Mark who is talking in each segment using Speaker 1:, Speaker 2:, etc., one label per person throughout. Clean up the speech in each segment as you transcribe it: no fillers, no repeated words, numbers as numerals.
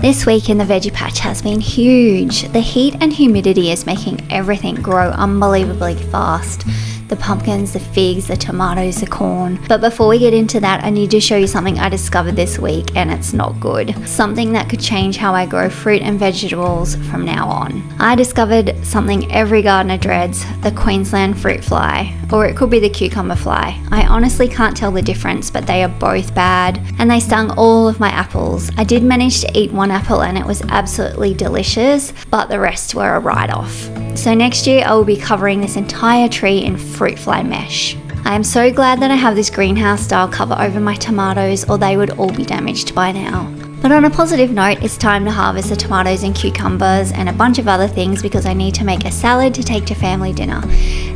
Speaker 1: This week in the veggie patch has been huge. The heat and humidity is making everything grow unbelievably fast. The pumpkins, the figs, the tomatoes, the corn. But before we get into that, I need to show you something I discovered this week, and it's not good. Something that could change how I grow fruit and vegetables from now on. I discovered something every gardener dreads, the Queensland fruit fly, or it could be the cucumber fly. I honestly can't tell the difference, but they are both bad, and they stung all of my apples. I did manage to eat one apple and it was absolutely delicious, but the rest were a write-off. So next year I will be covering this entire tree in fruit fly mesh. I am so glad that I have this greenhouse style cover over my tomatoes, or they would all be damaged by now. But on a positive note, it's time to harvest the tomatoes and cucumbers and a bunch of other things because I need to make a salad to take to family dinner.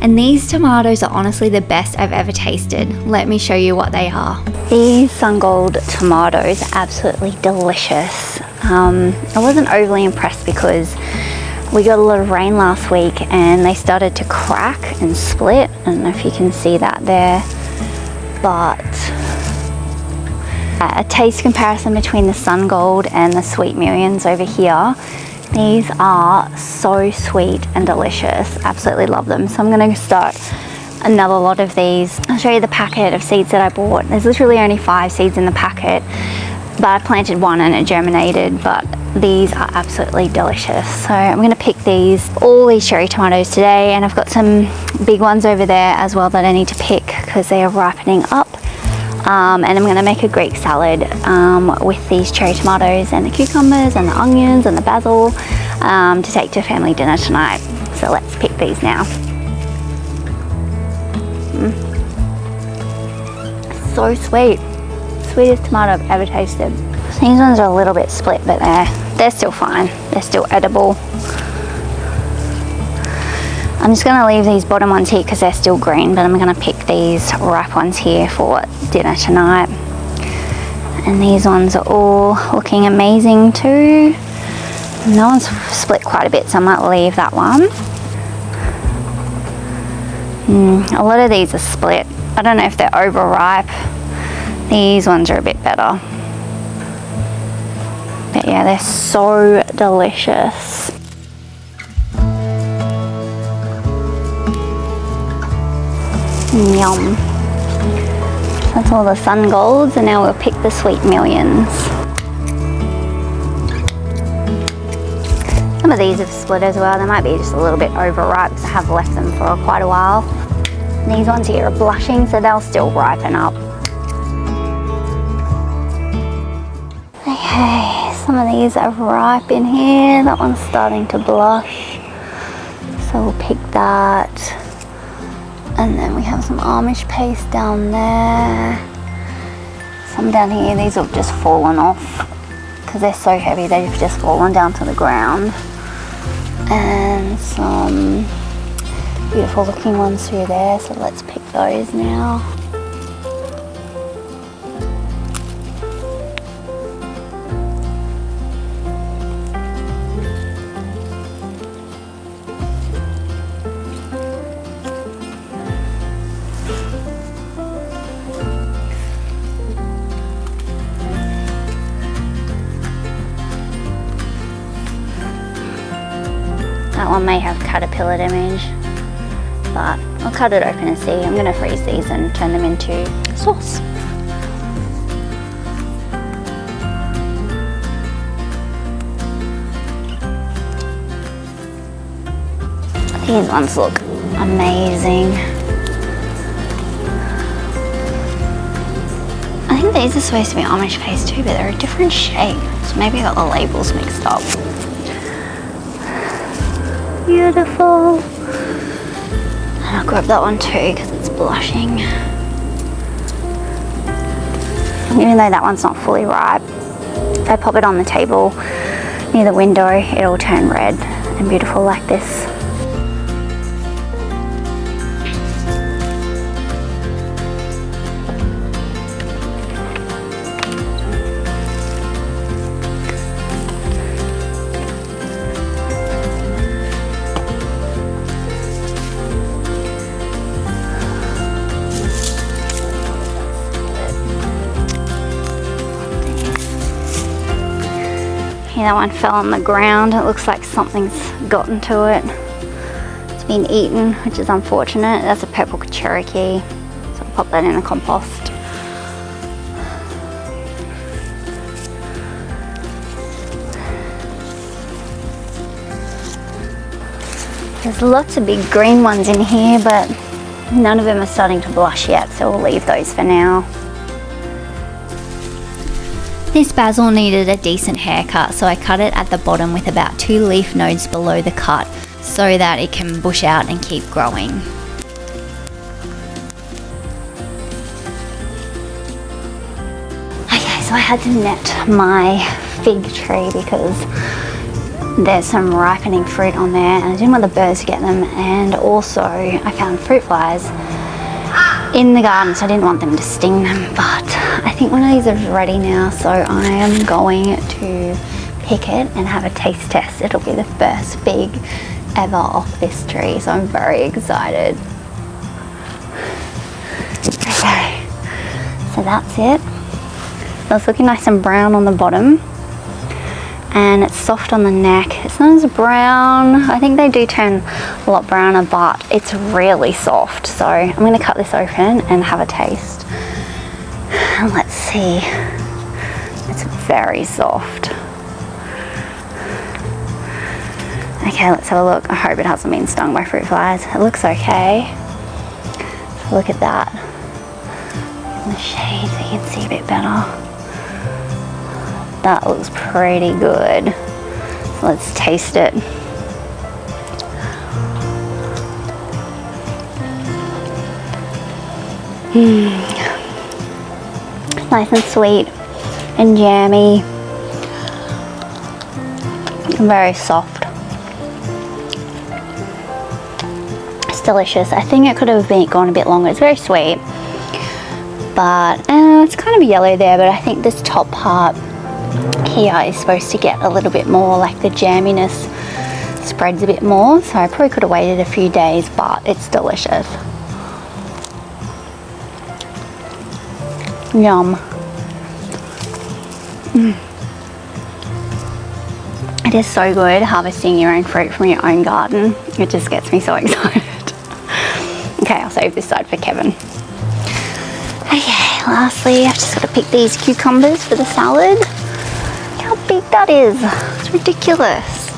Speaker 1: And these tomatoes are honestly the best I've ever tasted. Let me show you what they are. These sun gold tomatoes are absolutely delicious. I wasn't overly impressed because we got a lot of rain last week and they started to crack and split. I don't know if you can see that there, but a taste comparison between the sun gold and the sweet millions over here. These are so sweet and delicious. Absolutely love them. So I'm going to start another lot of these. I'll show you the packet of seeds that I bought. There's literally only 5 seeds in the packet, but I planted one and it germinated, but these are absolutely delicious. So I'm going to pick all these cherry tomatoes today, and I've got some big ones over there as well that I need to pick because they are ripening up. And I'm going to make a Greek salad with these cherry tomatoes and the cucumbers and the onions and the basil to take to family dinner tonight. So let's pick these now. So sweet. Sweetest tomato I've ever tasted. These ones are a little bit split, but they're still fine. They're still edible. I'm just going to leave these bottom ones here because they're still green, but I'm going to pick these ripe ones here for dinner tonight. And these ones are all looking amazing too. And that one's split quite a bit, so I might leave that one. A lot of these are split. I don't know if they're overripe. These ones are a bit better. But yeah, they're so delicious. Yum. That's all the sun golds, and now we'll pick the sweet millions. Some of these have split as well. They might be just a little bit overripe because I have left them for quite a while. And these ones here are blushing, so they'll still ripen up. Okay, some of these are ripe in here. That one's starting to blush, so we'll pick that. And then we have some Amish paste down there. Some down here. These have just fallen off because they're so heavy. They've just fallen down to the ground. And some beautiful looking ones through there. So let's pick those now. That one may have caterpillar damage, but I'll cut it open and see. I'm going to freeze these and turn them into sauce. These ones look amazing. I think these are supposed to be Amish paste too, but they're a different shape. So maybe I got the labels mixed up. Beautiful. And I'll grab that one too because it's blushing. Even though that one's not fully ripe, if I pop it on the table near the window, it'll turn red and beautiful like this. Yeah, that one fell on the ground. It looks like something's gotten to it. It's been eaten, which is unfortunate. That's a purple Cherokee. So I'll pop that in the compost. There's lots of big green ones in here, but none of them are starting to blush yet, so we'll leave those for now. This basil needed a decent haircut, so I cut it at the bottom with about 2 leaf nodes below the cut so that it can bush out and keep growing. Okay, so I had to net my fig tree because there's some ripening fruit on there and I didn't want the birds to get them, and also I found fruit flies in the garden, so I didn't want them to sting them, but I think one of these is ready now, so I am going to pick it and have a taste test. It'll be the first fig ever off this tree, so I'm very excited. Okay, so that's it. It's looking nice and brown on the bottom, and it's soft on the neck. It's not as brown. I think they do turn a lot browner, but it's really soft. So I'm going to cut this open and have a taste. And let's see. It's very soft. Okay, let's have a look. I hope it hasn't been stung by fruit flies. It looks okay. So look at that. In the shade so you can see a bit better. That looks pretty good. So let's taste it. Nice and sweet and jammy. And very soft. It's delicious. I think it could have gone a bit longer. It's very sweet. But it's kind of yellow there, but I think this top part here is supposed to get a little bit more, like the jamminess spreads a bit more, so I probably could have waited a few days, but it's delicious. Yum. It is so good harvesting your own fruit from your own garden. It just gets me so excited. Okay, I'll save this side for Kevin. Okay, lastly I've just got to pick these cucumbers for the salad. How big that is. It's ridiculous.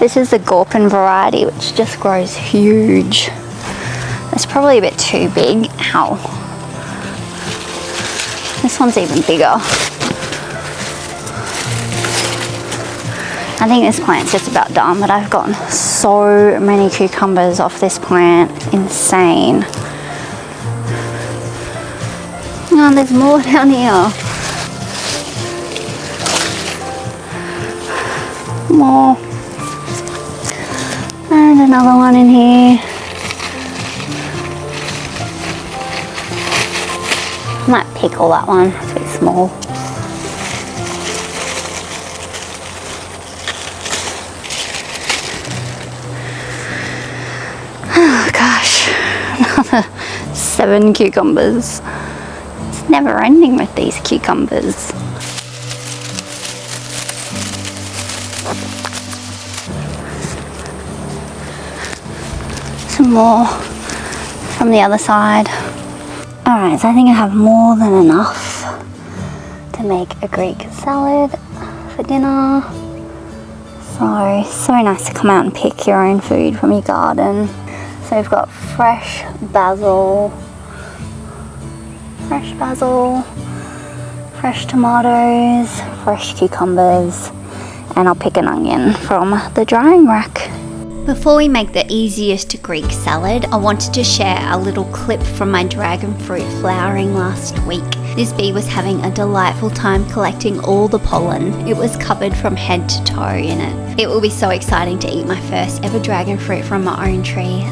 Speaker 1: This is the Gorpin variety, which just grows huge. It's probably a bit too big. Ow. This one's even bigger. I think this plant's just about done, but I've gotten so many cucumbers off this plant. It's insane. Oh, there's more down here. More. And another one in here. I might pickle that one. It's a bit small. Oh gosh, another 7 cucumbers. It's never ending with these cucumbers. Some more from the other side. Alright, so I think I have more than enough to make a Greek salad for dinner. So nice to come out and pick your own food from your garden. So we've got fresh basil, fresh tomatoes, fresh cucumbers, and I'll pick an onion from the drying rack. Before we make the easiest Greek salad, I wanted to share a little clip from my dragon fruit flowering last week. This bee was having a delightful time collecting all the pollen. It was covered from head to toe in it. It will be so exciting to eat my first ever dragon fruit from my own tree.